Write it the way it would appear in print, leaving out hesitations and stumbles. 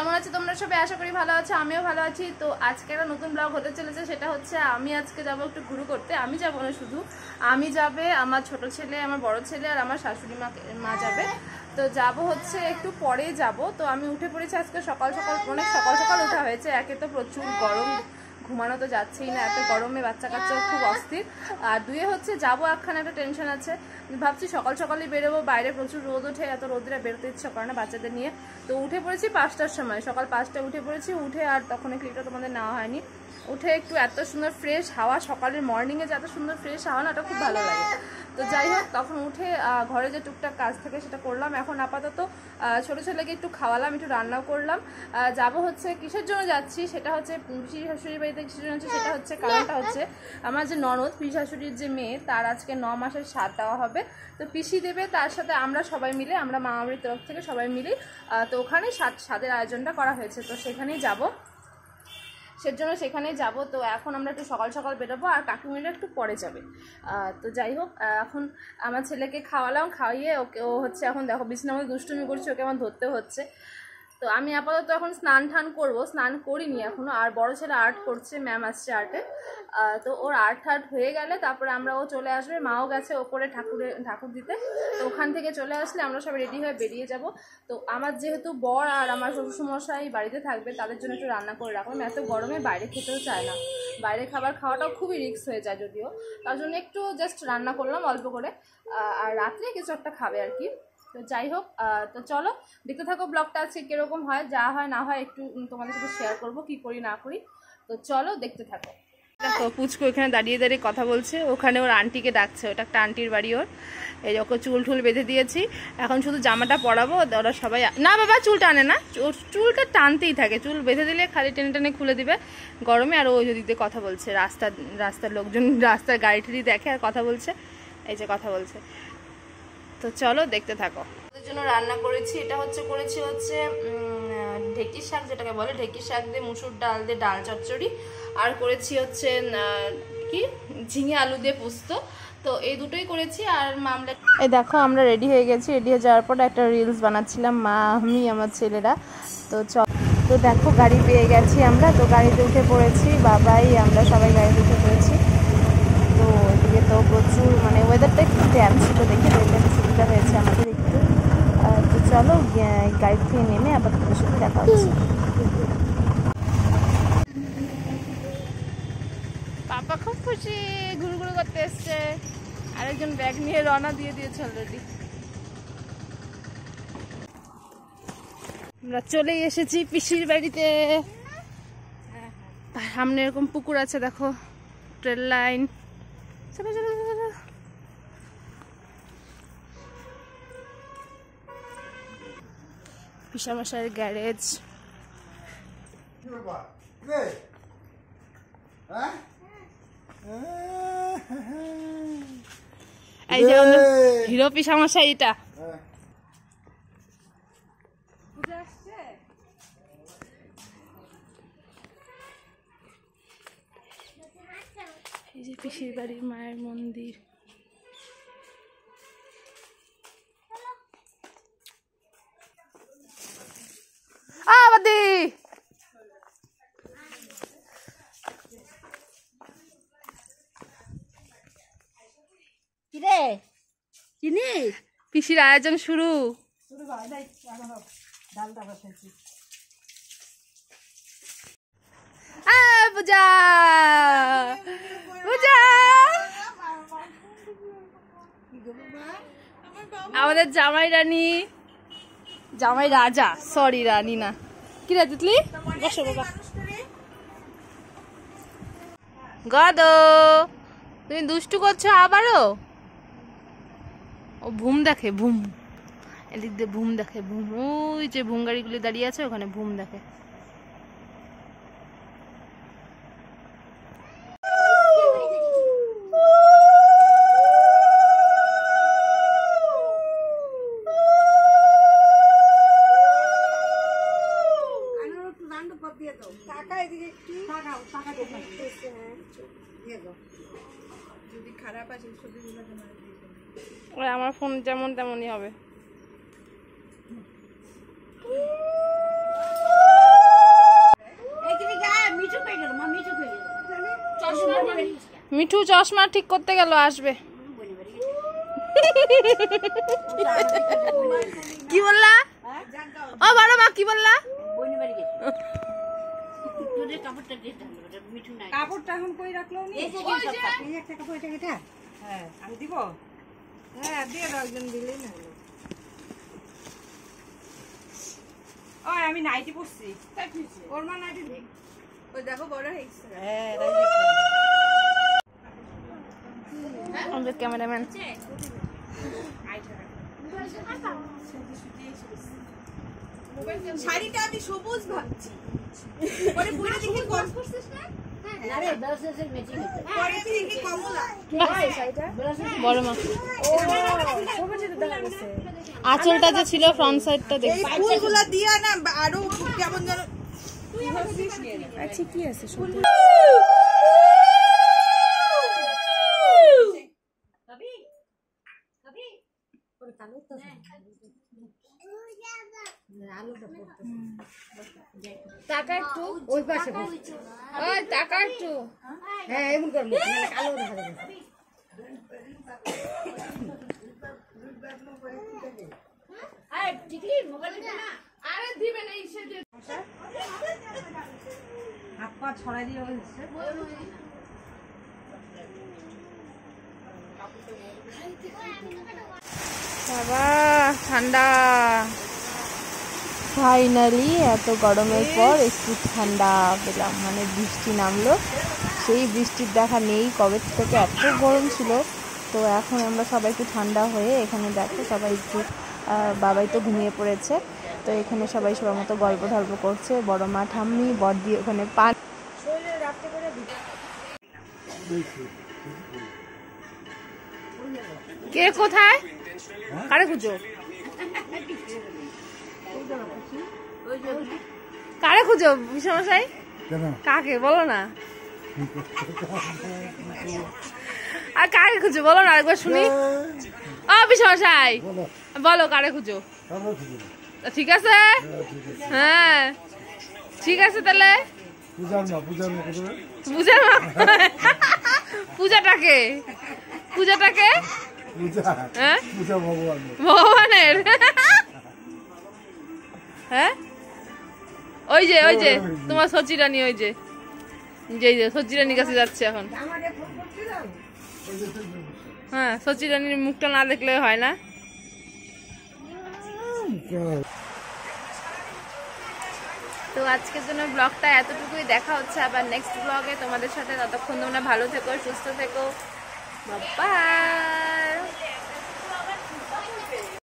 কেমন আছো তোমরা সবাই? আশা করি ভালো আছো, আমিও ভালো আছি। তো আজকে একটা নতুন ব্লগ হতে চলেছে, সেটা হচ্ছে আমি আজকে যাবো একটু ঘুরু করতে। আমি যাবো না, শুধু আমি যাবে, আমার ছোট ছেলে, আমার বড় ছেলে আর আমার শাশুড়ি মা যাবে। তো যাব হচ্ছে একটু পরে যাব। তো আমি উঠে পড়েছি আজকে সকাল সকাল, অনেক সকাল সকাল ওঠা হয়েছে। একে তো প্রচুর গরম, ঘুমানো তো যাচ্ছেই না, এত গরমে বাচ্চা কাচ্চাও খুব অস্থির। আর দুয়ে হচ্ছে যাবো একখানে একটা টেনশন আছে, ভাবছি সকাল সকালই বেরোবো, বাইরে প্রচুর রোদ ওঠে, এত রোদে বেরোতে ইচ্ছা করে না বাচ্চাদের নিয়ে। তো উঠে পড়েছি 5টার সময়, সকাল 5টায় উঠে পড়েছি। উঠে আর তখন ক্লিপটা তোমাদের নেওয়া হয়নি। উঠে একটু এত সুন্দর ফ্রেশ হাওয়া, সকালের মর্নিংয়ে যে এত সুন্দর ফ্রেশ হাওয়া না, ওটা খুব ভালো লাগে। তো যাই হোক, তখন উঠে ঘরে যে টুকটাক কাজ থাকে সেটা করলাম। এখন আপাতত ছোটো ছেলেকে একটু খাওয়ালাম, একটু রান্নাও করলাম। যাব হচ্ছে, কিসের জন্য যাচ্ছি সেটা হচ্ছে, পিসি শাশুড়ির বাড়িতে কিসের জন্য যাচ্ছি সেটা হচ্ছে, কারণটা হচ্ছে আমার যে ননদ, পিসি শাশুড়ির যে মেয়ে, তার আজকে 9 মাসের স্বাদ দেওয়া হবে। তো পিসি দেবে, তার সাথে আমরা সবাই মিলে, আমরা মামাবাড়ির তরফ থেকে সবাই মিলে, তো ওখানে স্বাদের আয়োজনটা করা হয়েছে। তো সেখানেই যাব, সেজন্য সেখানেই যাব। তো এখন আমরা একটু সকাল সকাল বেরোবো, আর কাকিমিরা একটু পরে যাবে। তো যাই হোক, এখন আমার ছেলেকে খাওয়ালাম, খাইয়ে ওকে, ও হচ্ছে এখন দেখো বিছানার মধ্যে দুষ্টুমি করছে, ওকে আমার ধরতে হচ্ছে। তো আমি আপাতত এখন স্নান টান করবো, স্নান করিনি এখনও। আর বড় ছেলে আর্ট করছে, ম্যাম আসছে আর্টে। তো ওর আর্ট হয়ে গেলে তারপরে ও চলে আসবে, মাও গেছে ওপরে ঠাকুর দিতে। তো ওখান থেকে চলে আসলে আমরা সব রেডি হয়ে বেরিয়ে যাব। তো আমার যেহেতু বর আর আমার শ্বশুরমশাই বাড়িতে থাকবে, তাদের জন্য একটু রান্না করে রাখলাম। এত গরমে বাইরে খেতেও চায় না, বাইরে খাবার খাওয়াটাও খুবই রিস্ক হয়ে যায় যদিও, তার জন্য একটু জাস্ট রান্না করলাম অল্প করে। আর রাত্রে কিছু একটা খাবে আর কি। তো যাই হোক, তো চলো দেখতে থাকো ব্লগটা আজকে কীরকম হয়, যা হয় না হয় একটু তোমাদের সাথে শেয়ার করবো, কি করি না করি। তো চলো দেখতে থাকো। দেখো পুচকু এখানে দাঁড়িয়ে দাঁড়িয়ে কথা বলছে, ওখানে ওর আন্টিকে ডাকছে, ওটা একটা আন্টির বাড়ি ওর। এই ওকে চুল টুল বেঁধে দিয়েছি, এখন শুধু জামাটা পরাবো। ওরা সবাই, না বাবা চুল টানে না, চুলটা টানতেই থাকে, চুল বেঁধে দিলে খালি টেনে টেনে খুলে দিবে গরমে। আর ওই দিকে কথা বলছে, রাস্তার লোকজন, রাস্তার গাড়ি টাড়ি দেখে আর কথা বলছে, এই যে কথা বলছে। তো চলো দেখতে থাকো। ওদের জন্য রান্না করেছি, এটা করেছি ঢেঁকির শাক, যেটাকে বলে ঢেঁকির শাক দিয়ে মুসুর ডাল দিয়ে ডাল চচ্চড়ি। আর করেছি হচ্ছে কি ঝিঙে আলু দিয়ে পোস্ত। তো এই দুটোই করেছি। আর মামলা, এই দেখো আমরা রেডি হয়ে গেছি। রেডি হয়ে যাওয়ার পর একটা রিলস বানাচ্ছিলাম, মা, আমি, আমার ছেলেরা। তো তো দেখো গাড়ি পেয়ে গেছি আমরা, তো গাড়িতে উঠে পড়েছি, বাবাই আমরা সবাই গাড়িতে উঠে পড়েছি। তো এদিকে তো প্রচুর মানে ওয়েদারটা একটু ড্যাম ছিল, দেখে সুবিধা হয়েছে আমাদের একটু। তো চলো গাড়ি থেকে নেমে আবার তোমাদের সাথে দেখা হচ্ছে। পাপা খুব খুশি, ঘুরু ঘুরু করতে এসছে। আরেকজন ব্যাগ নিয়ে রওনা দিয়ে দিয়েছে অলরেডি। আমরা চলেই এসেছি পিসির বাড়িতে। সামনে এরকম পুকুর আছে, দেখো ট্রেন লাইন। চলো চলো চলো। পিসামশাইয়ের গ্যারেজ। এই যে হিরো পিসামশাই, এটা এই যে পিসির বাড়ির মায়ের মন্দির। আবাদি কিরে চিনি, পিসির আয়োজন শুরু। পূজা পূজা, আমাদের জামাই রানী, জামাই রাজা, সরি রানী না। কি রে তিতলি, বসো বাবা। গদো তুমি দুষ্টু করছো আবারও। ও ভুম দেখে, ভুম, এদিক দিয়ে ভুম দেখে, ভুম, ওই যে ভুম গাড়িগুলি দাঁড়িয়ে আছে ওখানে ভুম দেখে। আমার ফোন যেমন তেমনই হবে। মিঠু চশমা ঠিক করতে গেল, আসবে। কি বললা? ও বড় মা কি বললা? কাপড়টা এখন কই রাখলো? একটা কাপড় এটা। হ্যাঁ আমি দিব। হ্যাঁ দিয়ে দাও, একজন দিলেই না হলো। ওই আমি নাইটি পরছি। ওর মা নাইটি নেই। ওই দেখো বড় হয়ে গেছে। হ্যাঁ আমাদের ক্যামেরাম্যান। শাড়িটা আমি সবুজ ভাবছি। পরে বুড়ি দেখি কম করছিস না? আরে ব্লাউজের ম্যাচিং হচ্ছে। পরে দেখি কমলা। এই শাড়িটা বড় মা। ও সবুজের দেখা গেছে। আঁচলটা যে ছিল ফ্রন্ট সাইডটা দেখি। এই ফুলগুলো দিয়া না আরো কেমন যেন। আচ্ছা কি আছে শুনতে? কবি কবি ওর কালো তো টাকা একটু ওই পাশে ওই টাকা একটু। হ্যাঁ এমন করে কালো দেখা যাবে। আরে টিকলি মোবাইল দে না। আরে দিবে না ইসে দিয়ে হাত পা ছড়াই দিয়ে বলছে। বাবা ঠান্ডা। ফাইনালি এত গরমের পর একটু ঠান্ডা পেলাম, মানে বৃষ্টি নামলো। সেই বৃষ্টির দেখা নেই কবে থেকে, এত গরম ছিল। তো এখন আমরা সবাই একটু ঠান্ডা হয়ে এখানে দেখো সবাই একটু বাবাই তো ঘুমিয়ে পড়েছে। তো এখানে সবাই সবার মতো গল্প ঢল্প করছে, বড় মা ঠাম্মি বড়দি ওখানে পান। কে কোথায়? কারে খুঁজো? কারে খুঁজো বিশ্বমশাই? কাকে বলো না? আর কাকে খুঁজো বলো না, একবার শুনি। ও বিশ্বমশাই বলো কারে খুঁজো? ঠিক আছে, হ্যাঁ ঠিক আছে তাহলে। পূজার মা পূজাটাকে পূজাটাকে হ্যাঁ ভগবানের। হ্যাঁ ওই যে তোমার সচিরানী, ওই যে সচিরানীর কাছে যাচ্ছে এখন। হ্যাঁ সচিরানীর মুখটা না দেখলে হয় না। তো আজকের জন্য ব্লগটা এতটুকুই, দেখা হচ্ছে আবার নেক্সট ব্লগে তোমাদের সাথে। ততক্ষণ তোমরা ভালো থেকো, সুস্থ থেকো, বাই।